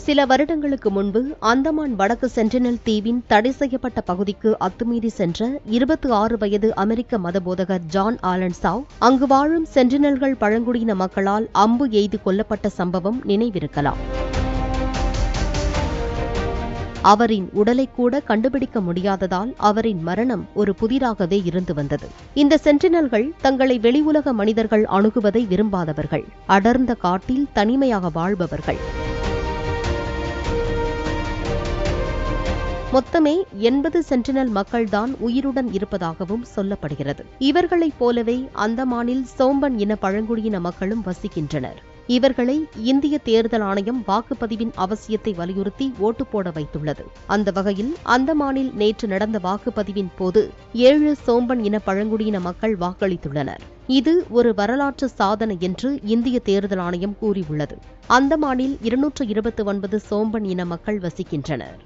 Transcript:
சில வருடங்களுக்கு முன்பு அந்தமான் வடக்கு சென்டினல் தீவின் தடை செய்யப்பட்ட பகுதிக்கு அத்துமீறி சென்ற 26 வயது அமெரிக்க மதபோதகர் ஜான் ஆலன் சாவ் அங்கு வாழும் சென்டினல்கள் பழங்குடியின மக்களால் அம்பு எய்து கொல்லப்பட்ட சம்பவம் நினைவிருக்கலாம். அவரின் உடலை கூட கண்டுபிடிக்க முடியாததால் அவரின் மரணம் ஒரு புதிராகவே இருந்து வந்தது. இந்த சென்டினல்கள் தங்களை வெளி உலக மனிதர்கள் அணுகுவதை விரும்பாதவர்கள், அடர்ந்த காட்டில் தனிமையாக வாழ்பவர்கள். மொத்தமே 80 சென்டினல் மக்கள்தான் உயிருடன் இருப்பதாகவும் சொல்லப்படுகிறது. இவர்களைப் போலவே அந்தமானில் சோம்பன் இன பழங்குடியின மக்களும் வசிக்கின்றனர். இவர்களை இந்திய தேர்தல் ஆணையம் வாக்குப்பதிவின் அவசியத்தை வலியுறுத்தி ஓட்டு போட வைத்துள்ளது. அந்த வகையில் அந்தமானில் நேற்று நடந்த வாக்குப்பதிவின் போது 7 சோம்பன் இன பழங்குடியின மக்கள் வாக்களித்துள்ளனர். இது ஒரு வரலாற்று சாதனை என்று இந்திய தேர்தல் ஆணையம் கூறியுள்ளது. அந்தமானில் 229 சோம்பன் இன மக்கள் வசிக்கின்றனர்.